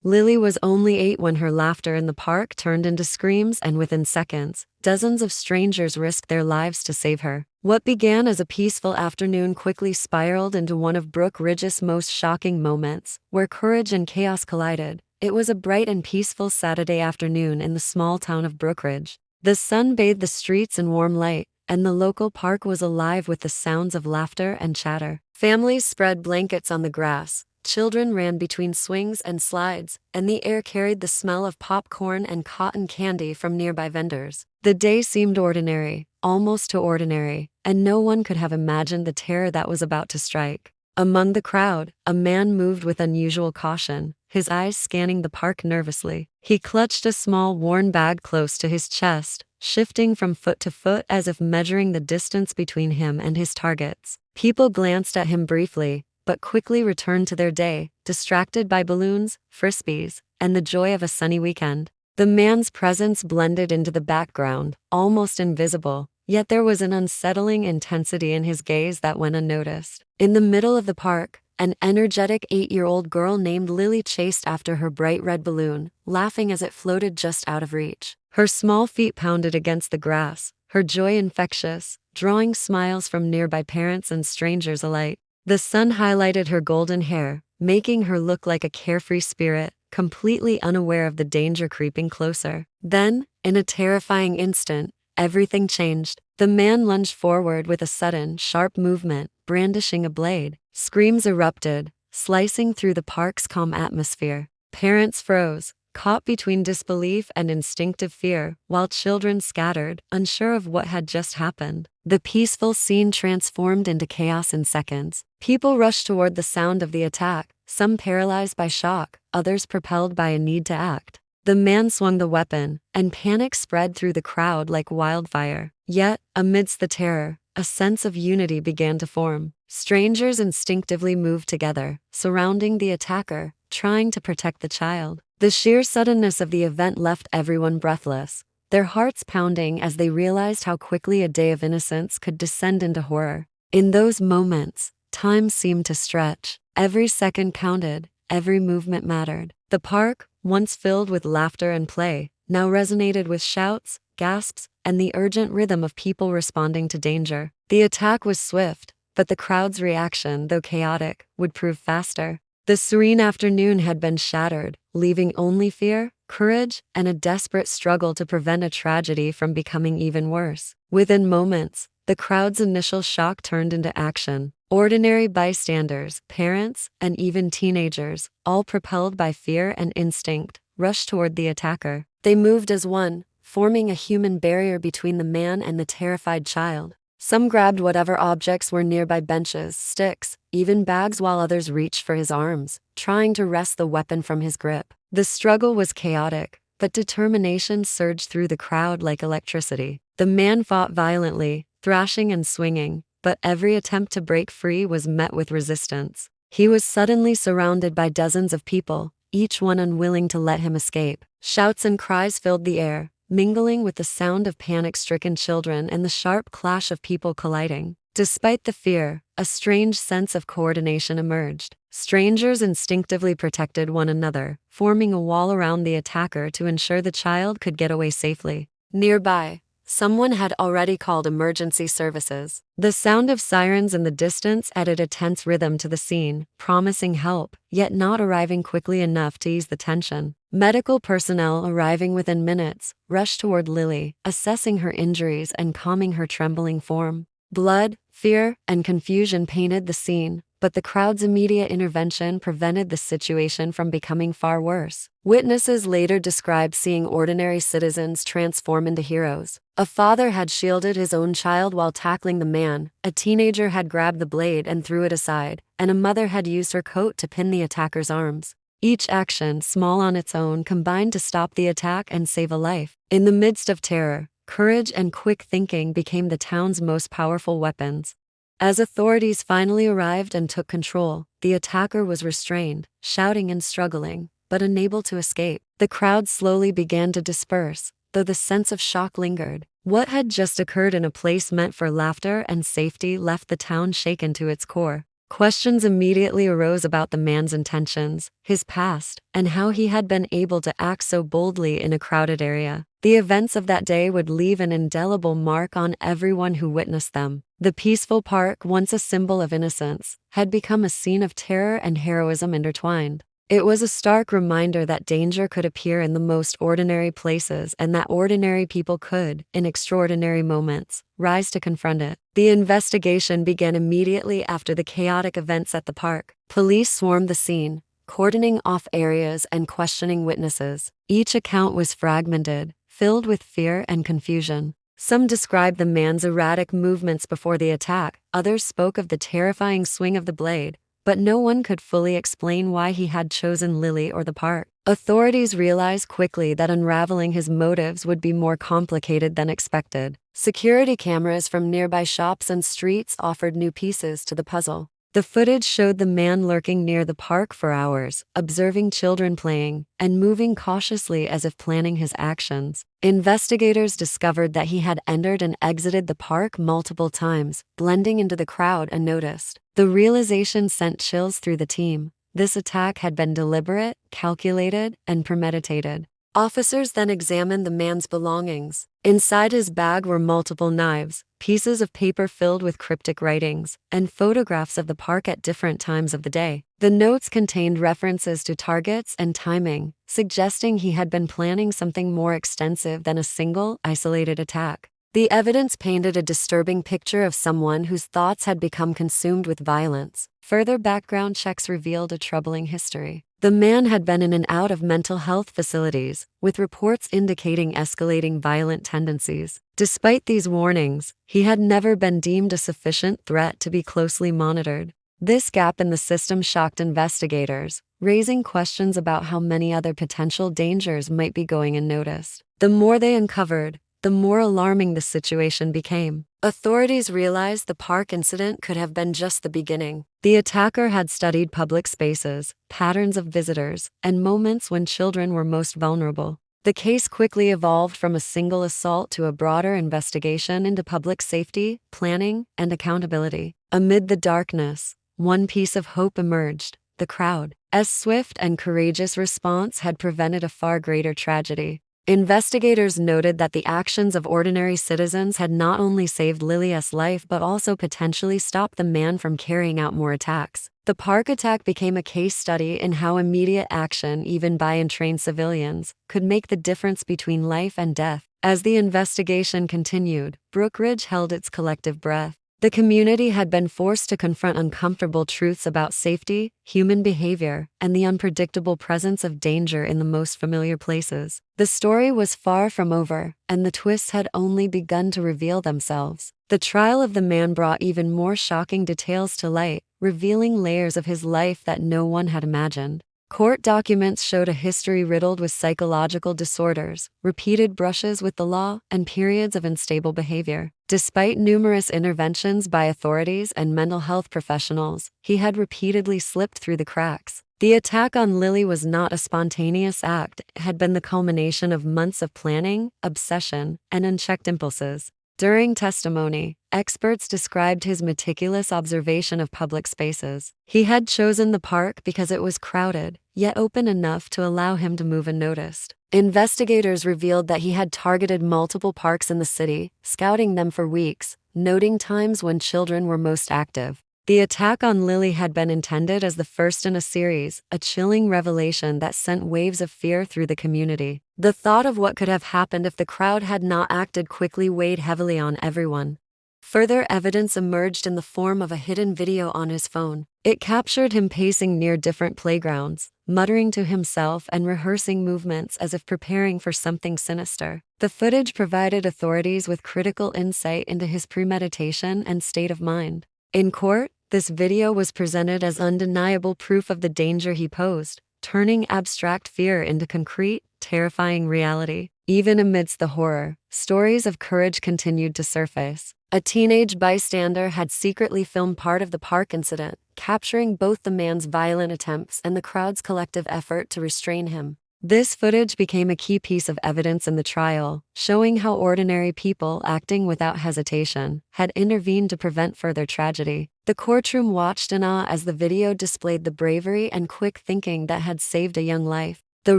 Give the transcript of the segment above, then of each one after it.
Lily was only 8 when her laughter in the park turned into screams, and within seconds, dozens of strangers risked their lives to save her. What began as a peaceful afternoon quickly spiraled into one of Brookridge's most shocking moments, where courage and chaos collided. It was a bright and peaceful Saturday afternoon in the small town of Brookridge. The sun bathed the streets in warm light, and the local park was alive with the sounds of laughter and chatter. Families spread blankets on the grass, children ran between swings and slides, and the air carried the smell of popcorn and cotton candy from nearby vendors. The day seemed ordinary, almost too ordinary, and no one could have imagined the terror that was about to strike. Among the crowd, a man moved with unusual caution, his eyes scanning the park nervously. He clutched a small worn bag close to his chest, shifting from foot to foot as if measuring the distance between him and his targets. People glanced at him briefly, but quickly returned to their day, distracted by balloons, frisbees, and the joy of a sunny weekend. The man's presence blended into the background, almost invisible, yet there was an unsettling intensity in his gaze that went unnoticed. In the middle of the park, an energetic 8-year-old girl named Lily chased after her bright red balloon, laughing as it floated just out of reach. Her small feet pounded against the grass, her joy infectious, drawing smiles from nearby parents and strangers alike. The sun highlighted her golden hair, making her look like a carefree spirit, completely unaware of the danger creeping closer. Then, in a terrifying instant, everything changed. The man lunged forward with a sudden, sharp movement, brandishing a blade. Screams erupted, slicing through the park's calm atmosphere. Parents froze, caught between disbelief and instinctive fear, while children scattered, unsure of what had just happened. The peaceful scene transformed into chaos in seconds. People rushed toward the sound of the attack, some paralyzed by shock, others propelled by a need to act. The man swung the weapon, and panic spread through the crowd like wildfire. Yet, amidst the terror, a sense of unity began to form. Strangers instinctively moved together, surrounding the attacker, trying to protect the child. The sheer suddenness of the event left everyone breathless, their hearts pounding as they realized how quickly a day of innocence could descend into horror. In those moments, time seemed to stretch. Every second counted, every movement mattered. The park, once filled with laughter and play, now resonated with shouts, gasps, and the urgent rhythm of people responding to danger. The attack was swift, but the crowd's reaction, though chaotic, would prove faster. The serene afternoon had been shattered, leaving only fear, courage, and a desperate struggle to prevent a tragedy from becoming even worse. Within moments, the crowd's initial shock turned into action. Ordinary bystanders, parents, and even teenagers, all propelled by fear and instinct, rushed toward the attacker. They moved as one, forming a human barrier between the man and the terrified child. Some grabbed whatever objects were nearby: benches, sticks, even bags, while others reached for his arms, trying to wrest the weapon from his grip. The struggle was chaotic, but determination surged through the crowd like electricity. The man fought violently, thrashing and swinging, but every attempt to break free was met with resistance. He was suddenly surrounded by dozens of people, each one unwilling to let him escape. Shouts and cries filled the air, mingling with the sound of panic-stricken children and the sharp clash of people colliding. Despite the fear, a strange sense of coordination emerged. Strangers instinctively protected one another, forming a wall around the attacker to ensure the child could get away safely. Nearby, someone had already called emergency services. The sound of sirens in the distance added a tense rhythm to the scene, promising help, yet not arriving quickly enough to ease the tension. Medical personnel, arriving within minutes, rushed toward Lily, assessing her injuries and calming her trembling form. Blood, fear, and confusion painted the scene, but the crowd's immediate intervention prevented the situation from becoming far worse. Witnesses later described seeing ordinary citizens transform into heroes. A father had shielded his own child while tackling the man, a teenager had grabbed the blade and threw it aside, and a mother had used her coat to pin the attacker's arms. Each action, small on its own, combined to stop the attack and save a life. In the midst of terror, courage and quick thinking became the town's most powerful weapons. As authorities finally arrived and took control, the attacker was restrained, shouting and struggling, but unable to escape. The crowd slowly began to disperse, though the sense of shock lingered. What had just occurred in a place meant for laughter and safety left the town shaken to its core. Questions immediately arose about the man's intentions, his past, and how he had been able to act so boldly in a crowded area. The events of that day would leave an indelible mark on everyone who witnessed them. The peaceful park, once a symbol of innocence, had become a scene of terror and heroism intertwined. It was a stark reminder that danger could appear in the most ordinary places and that ordinary people could, in extraordinary moments, rise to confront it. The investigation began immediately after the chaotic events at the park. Police swarmed the scene, cordoning off areas and questioning witnesses. Each account was fragmented, filled with fear and confusion. Some described the man's erratic movements before the attack, others spoke of the terrifying swing of the blade, but no one could fully explain why he had chosen Lily or the park. Authorities realized quickly that unraveling his motives would be more complicated than expected. Security cameras from nearby shops and streets offered new pieces to the puzzle. The footage showed the man lurking near the park for hours, observing children playing, and moving cautiously as if planning his actions. Investigators discovered that he had entered and exited the park multiple times, blending into the crowd unnoticed. The realization sent chills through the team. This attack had been deliberate, calculated, and premeditated. Officers then examined the man's belongings. Inside his bag were multiple knives, pieces of paper filled with cryptic writings, and photographs of the park at different times of the day. The notes contained references to targets and timing, suggesting he had been planning something more extensive than a single, isolated attack. The evidence painted a disturbing picture of someone whose thoughts had become consumed with violence. Further background checks revealed a troubling history. The man had been in and out of mental health facilities, with reports indicating escalating violent tendencies. Despite these warnings, he had never been deemed a sufficient threat to be closely monitored. This gap in the system shocked investigators, raising questions about how many other potential dangers might be going unnoticed. The more they uncovered, the more alarming the situation became. Authorities realized the park incident could have been just the beginning. The attacker had studied public spaces, patterns of visitors, and moments when children were most vulnerable. The case quickly evolved from a single assault to a broader investigation into public safety, planning, and accountability. Amid the darkness, one piece of hope emerged: the crowd. A swift and courageous response had prevented a far greater tragedy. Investigators noted that the actions of ordinary citizens had not only saved Lilia's life but also potentially stopped the man from carrying out more attacks. The park attack became a case study in how immediate action, even by untrained civilians, could make the difference between life and death. As the investigation continued, Brookridge held its collective breath. The community had been forced to confront uncomfortable truths about safety, human behavior, and the unpredictable presence of danger in the most familiar places. The story was far from over, and the twists had only begun to reveal themselves. The trial of the man brought even more shocking details to light, revealing layers of his life that no one had imagined. Court documents showed a history riddled with psychological disorders, repeated brushes with the law, and periods of unstable behavior. Despite numerous interventions by authorities and mental health professionals, he had repeatedly slipped through the cracks. The attack on Lily was not a spontaneous act, it had been the culmination of months of planning, obsession, and unchecked impulses. During testimony, experts described his meticulous observation of public spaces. He had chosen the park because it was crowded, yet open enough to allow him to move unnoticed. Investigators revealed that he had targeted multiple parks in the city, scouting them for weeks, noting times when children were most active. The attack on Lily had been intended as the first in a series, a chilling revelation that sent waves of fear through the community. The thought of what could have happened if the crowd had not acted quickly weighed heavily on everyone. Further evidence emerged in the form of a hidden video on his phone. It captured him pacing near different playgrounds, muttering to himself and rehearsing movements as if preparing for something sinister. The footage provided authorities with critical insight into his premeditation and state of mind. In court, this video was presented as undeniable proof of the danger he posed, turning abstract fear into concrete, terrifying reality. Even amidst the horror, stories of courage continued to surface. A teenage bystander had secretly filmed part of the park incident, capturing both the man's violent attempts and the crowd's collective effort to restrain him. This footage became a key piece of evidence in the trial, showing how ordinary people acting without hesitation had intervened to prevent further tragedy. The courtroom watched in awe as the video displayed the bravery and quick thinking that had saved a young life. The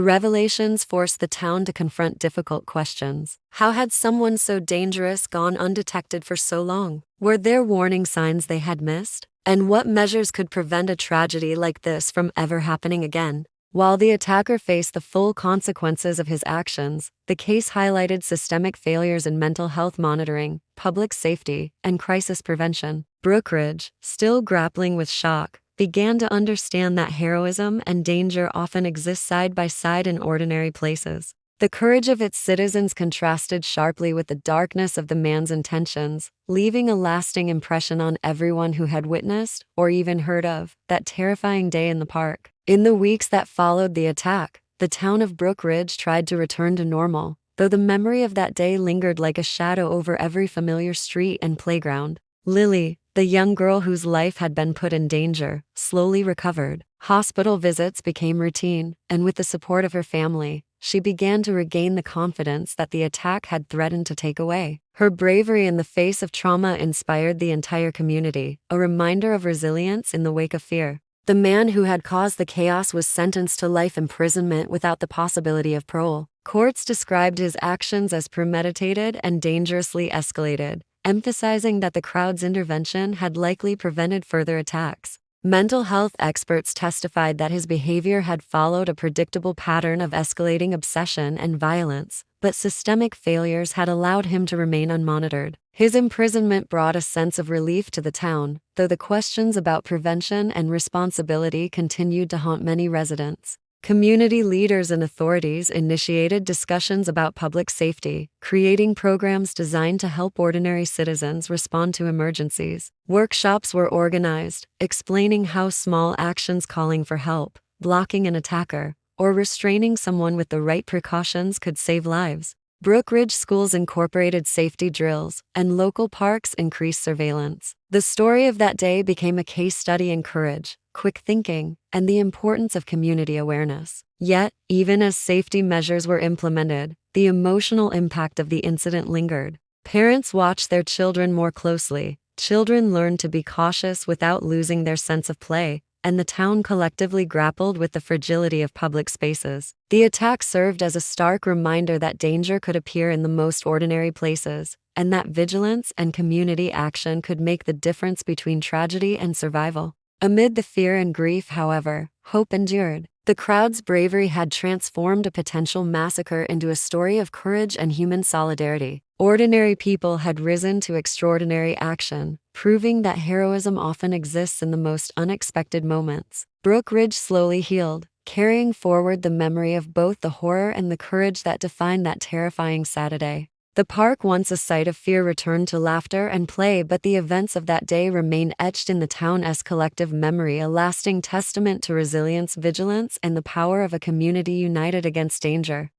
revelations forced the town to confront difficult questions. How had someone so dangerous gone undetected for so long? Were there warning signs they had missed? And what measures could prevent a tragedy like this from ever happening again? While the attacker faced the full consequences of his actions, the case highlighted systemic failures in mental health monitoring, public safety, and crisis prevention. Brookridge, still grappling with shock, began to understand that heroism and danger often exist side by side in ordinary places. The courage of its citizens contrasted sharply with the darkness of the man's intentions, leaving a lasting impression on everyone who had witnessed, or even heard of, that terrifying day in the park. In the weeks that followed the attack, the town of Brookridge tried to return to normal, though the memory of that day lingered like a shadow over every familiar street and playground. Lily, the young girl whose life had been put in danger, slowly recovered. Hospital visits became routine, and with the support of her family, she began to regain the confidence that the attack had threatened to take away. Her bravery in the face of trauma inspired the entire community, a reminder of resilience in the wake of fear. The man who had caused the chaos was sentenced to life imprisonment without the possibility of parole. Courts described his actions as premeditated and dangerously escalated, emphasizing that the crowd's intervention had likely prevented further attacks. Mental health experts testified that his behavior had followed a predictable pattern of escalating obsession and violence, but systemic failures had allowed him to remain unmonitored. His imprisonment brought a sense of relief to the town, though the questions about prevention and responsibility continued to haunt many residents. Community leaders and authorities initiated discussions about public safety, creating programs designed to help ordinary citizens respond to emergencies. Workshops were organized, explaining how small actions calling for help, blocking an attacker, or restraining someone with the right precautions could save lives. Brookridge schools incorporated safety drills, and local parks increased surveillance. The story of that day became a case study in courage, quick thinking, and the importance of community awareness. Yet, even as safety measures were implemented, the emotional impact of the incident lingered. Parents watched their children more closely, children learned to be cautious without losing their sense of play, and the town collectively grappled with the fragility of public spaces. The attack served as a stark reminder that danger could appear in the most ordinary places, and that vigilance and community action could make the difference between tragedy and survival. Amid the fear and grief, however, hope endured. The crowd's bravery had transformed a potential massacre into a story of courage and human solidarity. Ordinary people had risen to extraordinary action, proving that heroism often exists in the most unexpected moments. Brookridge slowly healed, carrying forward the memory of both the horror and the courage that defined that terrifying Saturday. The park, once a site of fear, returned to laughter and play, but the events of that day remained etched in the town's collective memory, a lasting testament to resilience, vigilance, and the power of a community united against danger.